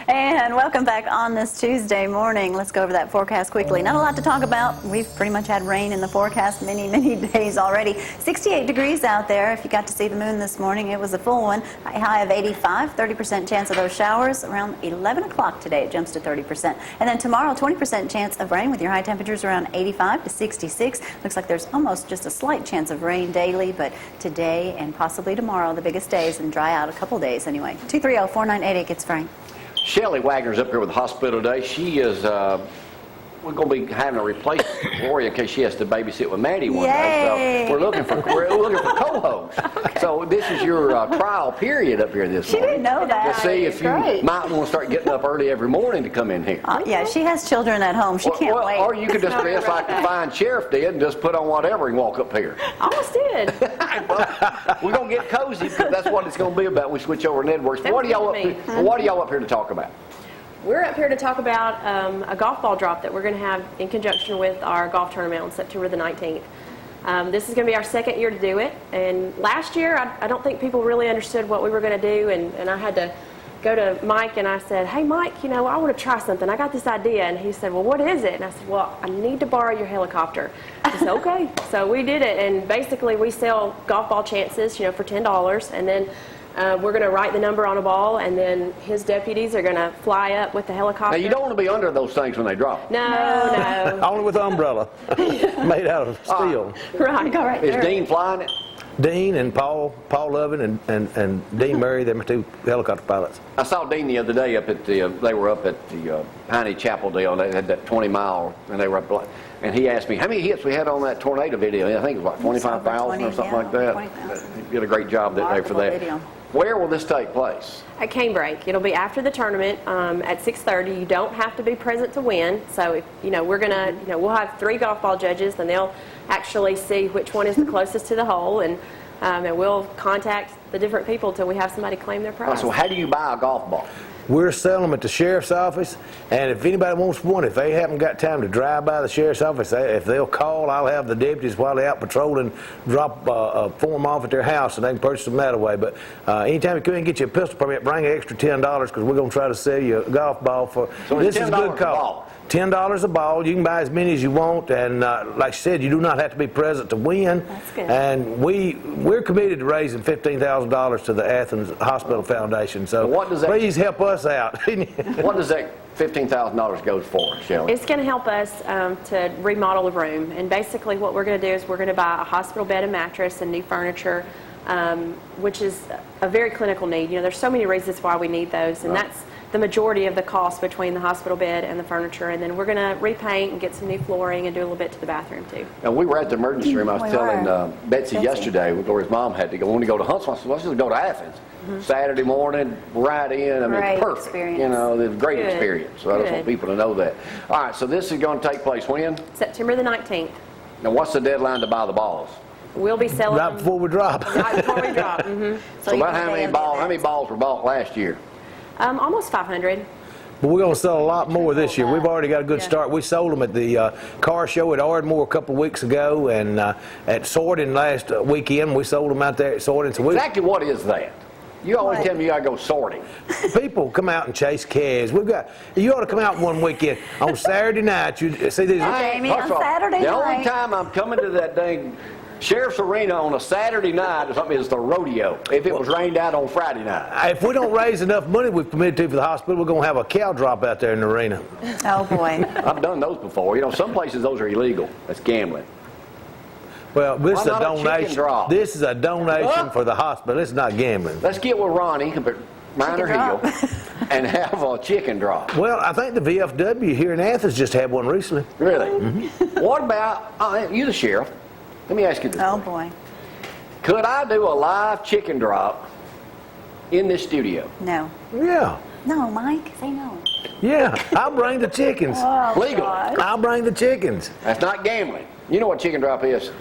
And welcome back on this Tuesday morning. Let's go over that forecast quickly. Not a lot to talk about. We've pretty much had rain in the forecast many days already. 68 degrees out there. If you got to see the moon this morning, it was a full one. A high of 85, 30% chance of those showers. Around 11 o'clock today, it jumps to 30%. And then tomorrow, 20% chance of rain with your high temperatures around 85 to 66. Looks like there's almost just a slight chance of rain daily, but today and possibly tomorrow, the biggest days, and dry out a couple days anyway. 230-4988 gets Frank. Shelli Waggoner's up here with the hospital today. She is, we're going to be having a replacement for Gloria in case she has to babysit with Maddie one day. So we're looking for co-hosts. Okay. So this is your trial period up here this morning. She didn't know that. To see if you might want to start getting up early every morning to come in here. Yeah, she has children at home. She can't wait. Or you could just dress like the fine sheriff did and just put on whatever and walk up here. Almost did. Well, we're going to get cozy because that's what it's going to be about. We switch over networks. What are y'all up here to talk about? We're up here to talk about a golf ball drop that we're going to have in conjunction with our golf tournament on September the 19th. This is going to be our second year to do it. And last year, I don't think people really understood what we were going to do. And I had to go to Mike and I said, hey, Mike, you know, I want to try something. I got this idea. And he said, well, what is it? And I said, well, I need to borrow your helicopter. He said, okay. So we did it. And basically, we sell golf ball chances, you know, for $10. And then we're going to write the number on a ball, and then his deputies are going to fly up with the helicopter. Now, you don't want to be under those things when they drop. No. Only with an umbrella made out of steel. Right. Is Dean flying it? Dean and Paul Lovin and Dean Murray, they're my two helicopter pilots. I saw Dean the other day up at the, they were up at the Piney Chapel deal. They had that 20-mile, and they were up, and he asked me, how many hits we had on that tornado video? I think it was like 25,000 or something like that. He did a great job that day for that. Video. Where will this take place? At Canebrake. It'll be after the tournament at 6:30. You don't have to be present to win. So, if, you know, we're gonna, you know, we'll have 3 golf ball judges, and they'll actually see which one is the closest to the hole, and we'll contact the different people till we have somebody claim their prize. So, how do you buy a golf ball? We're selling them at the sheriff's office, and if anybody wants one, if they haven't got time to drive by the sheriff's office, if they'll call, I'll have the deputies while they're out patrolling drop a form off at their house, and they can purchase them that way. But anytime you come in and get you a pistol permit, bring an extra $10 because we're going to try to sell you a golf ball for. So this is a good call. $10 a ball. You can buy as many as you want, and like I said, you do not have to be present to win. That's good. And we're committed to raising $15,000 to the Athens Hospital Foundation. So please help us out. What does that $15,000 go for, Shelli? It's going to help us to remodel the room, and basically what we're going to do is we're going to buy a hospital bed and mattress and new furniture, which is a very clinical need. You know, there's so many reasons why we need those, and that's the majority of the cost between the hospital bed and the furniture. And then we're going to repaint and get some new flooring and do a little bit to the bathroom too. And we were at the emergency room. I was telling Betsy yesterday where his mom had to go. When to go to Huntsville, I said, let's just go to Athens. Saturday morning, right in. I mean, great perfect. Experience. You know, it's a great experience. So I just want people to know that. All right, so this is going to take place when? September the 19th. Now, what's the deadline to buy the balls? We'll be selling right before we drop. Right before we drop. So about how many balls were bought last year? Almost 500. But we're going to sell a lot more this year. We've already got a good start. We sold them at the car show at Ardmore a couple of weeks ago, and at Sorting last weekend. We sold them out there at Sorting. So exactly what is that? You always tell me you got to go sorting. People come out and chase calves. You ought to come out one weekend on Saturday night. You see these. Jamie, on Saturday night. The only time I'm coming to that dang Sheriff's Arena on a Saturday night or something is the rodeo, if it was rained out on Friday night. If we don't raise enough money we've committed to for the hospital, we're going to have a cow drop out there in the arena. Oh, boy. I've done those before. You know, some places those are illegal. That's gambling. Well, this is a donation. This is a donation for the hospital. It's not gambling. Let's get with Ronnie, Minor Hill, and have a chicken drop. Well, I think the VFW here in Athens just had one recently. Really? What about, you the sheriff, let me ask you this. Oh, boy. Could I do a live chicken drop in this studio? No. Yeah. No, Mike, say no. Yeah, I'll bring the chickens. Oh, legal. God. I'll bring the chickens. That's not gambling. You know what chicken drop is?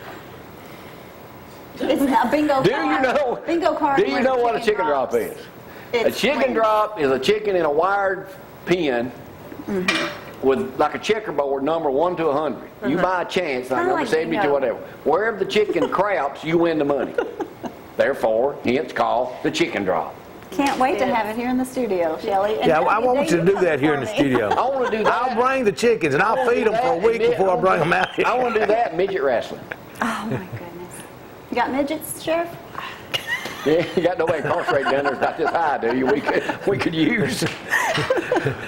It's not bingo card. Do you know? Bingo card. Do you know what a chicken drop is? A chicken drop is a chicken in a wired pen with like a checkerboard number 1 to 100. You buy a chance, like number 70 to whatever. Wherever the chicken craps, you win the money. Therefore, hence called the chicken drop. Can't wait to have it here in the studio, Shelli. And Yeah, how I many want days you to do cover that here for in the me? studio. I want to do that. I'll bring the chickens and I'll feed them for a week before I bring them out here. I want to do that, midget wrestling. Oh, my goodness. You got midgets, Sheriff? Yeah, you got nobody incarcerated down there about this high, do you? We could use. All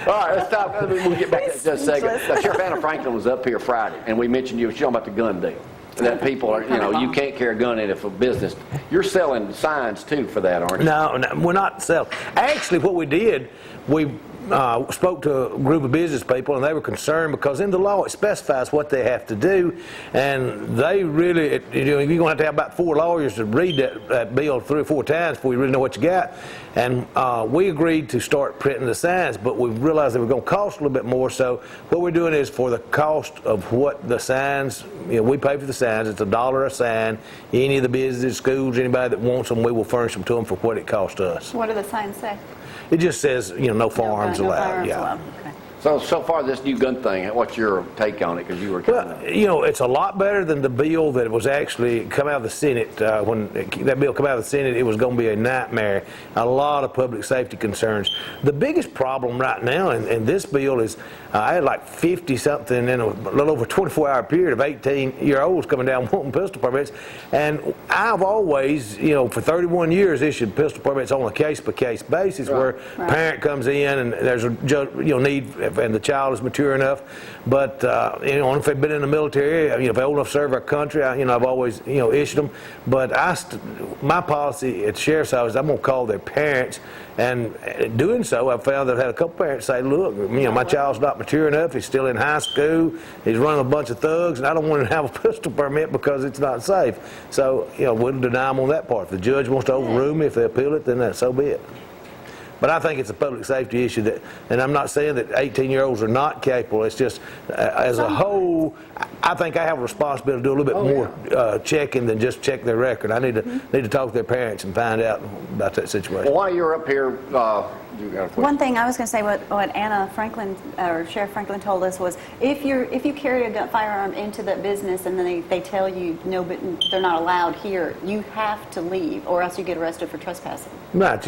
right, let's talk. We'll get back to that just a second. Sheriff Anna Franklin was up here Friday, and we mentioned you were talking about the gun deal. That people are, you can't carry a gun in it for business. You're selling signs too for that, aren't you? No, we're not selling. Actually, what we did, we spoke to a group of business people, and they were concerned because in the law it specifies what they have to do, and they really, you're going to have to have about 4 lawyers to read that bill 3 or 4 times before you really know what you got. And we agreed to start printing the signs, but we realized they were going to cost a little bit more. So what we're doing is for the cost of what the signs, we pay for the signs. It's $1 a sign. Any of the businesses, schools, anybody that wants them, we will furnish them to them for what it costs us. What do the signs say? It just says, no firearms No allowed. firearms Yeah. allowed. Okay. So far, this new gun thing, what's your take on it? Because you were kind Well, it's a lot better than the bill that was actually come out of the Senate. When that bill came out of the Senate, it was going to be a nightmare. A lot of public safety concerns. The biggest problem right now in this bill is I had like 50-something in a little over 24-hour period of 18-year-olds coming down wanting pistol permits. And I've always, for 31 years, issued pistol permits on a case-by-case basis where a parent comes in and there's a need and the child is mature enough. But if they've been in the military, if they're old enough to serve our country, I've always issued them. But my policy at the sheriff's office, I'm going to call their parents, and doing so, I've found that I've had a couple parents say, "Look, my child's not mature enough. He's still in high school. He's running a bunch of thugs, and I don't want him to have a pistol permit because it's not safe." So we'll deny them on that part. If the judge wants to overrule me, if they appeal it, then so be it. But I think it's a public safety issue and I'm not saying that 18-year-olds are not capable. It's just, as a whole, I think I have a responsibility to do a little bit more checking than just check their record. I need to talk to their parents and find out about that situation. Well, while you're up here, you got a question? One thing I was going to say, what Anna Franklin or Sheriff Franklin told us was, if you carry a firearm into that business and then they tell you no, but they're not allowed here, you have to leave, or else you get arrested for trespassing. Right.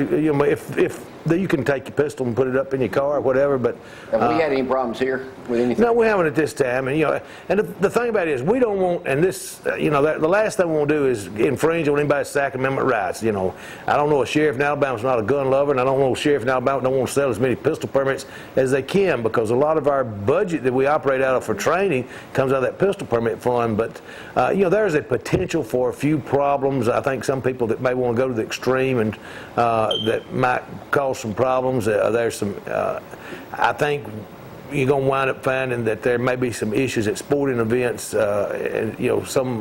If you can take your pistol and put it up in your car or whatever, but Have we had any problems here with anything? no, we haven't at this time. And the thing about it is, we don't want, and this, the last thing we want to do is infringe on anybody's Second Amendment rights. I don't know a sheriff in Alabama's not a gun lover, and I don't know a sheriff in Alabama don't want to sell as many pistol permits as they can, because a lot of our budget that we operate out of for training comes out of that pistol permit fund. But there's a potential for a few problems. I think some people that may want to go to the extreme and that might cause some problems. There's some. I think you're going to wind up finding that there may be some issues at sporting events. And, some.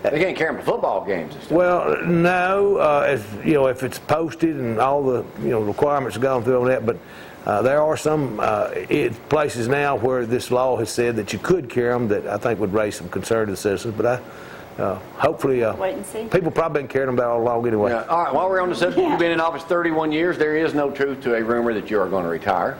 They can't carry them to football games and stuff. Well, no. If it's posted and all the requirements are gone through on that, but. There are some places now where this law has said that you could carry them that I think would raise some concern to the citizens. But hopefully, wait and see. People probably been carrying them all along anyway. Yeah. All right, while we're on the subject, you've been in office 31 years. There is no truth to a rumor that you are going to retire.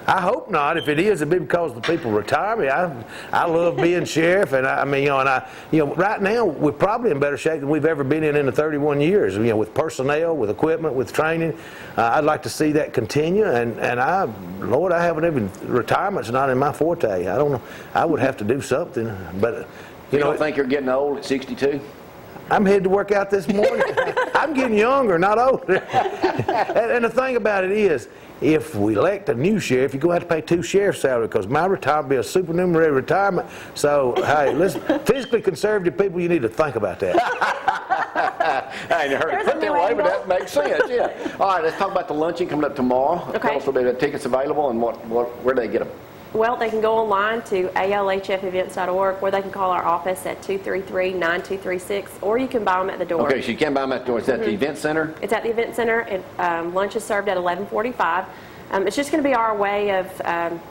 I hope not. If it is, it'd be because the people retire me. I love being sheriff, and right now we're probably in better shape than we've ever been in the 31 years. With personnel, with equipment, with training. I'd like to see that continue, and Lord, I haven't even, retirement's not in my forte. I don't know. I would have to do something, but You don't think you're getting old at 62? I'm headed to work out this morning. I'm getting younger, not older. And the thing about it is, if we elect a new sheriff, you're going to have to pay 2 sheriff's salary, because my retirement will be a supernumerary retirement. So, hey, listen, fiscally conservative people, you need to think about that. I ain't heard it put that way, but that makes sense, yeah. All right, let's talk about the luncheon coming up tomorrow. Okay. Tell us a little bit about tickets available and where do they get them? Well, they can go online to alhfevents.org, or they can call our office at 233-9236, or you can buy them at the door. Okay, so you can buy them at the door. Is that the event center? It's at the event center, and lunch is served at 11:45. It's just going to be our way of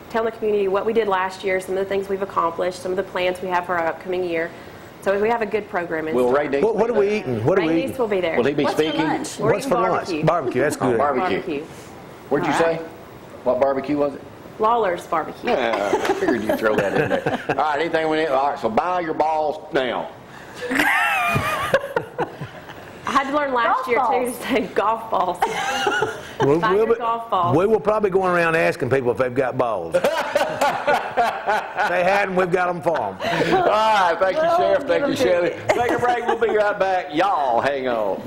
telling the community what we did last year, some of the things we've accomplished, some of the plans we have for our upcoming year. So we have a good program in Will store. Ray Dees What are we eating? What are we Ray eating? Dees will be there. Will he be What's for speaking? lunch? We're What's eating for barbecue. lunch? Barbecue, that's good. Barbecue. What'd you say? What barbecue was it? Lawler's barbecue. I figured you'd throw that in there. All right, anything we need? All right, so buy your balls now. I had to learn last Golf year, balls. too, to say golf balls. Buy your golf balls. We will probably go around asking people if they've got balls. If they hadn't, we've got them for them. All right, thank you, Sheriff. give Thank you, them to Shelly. you. Take a break. We'll be right back. Y'all hang on.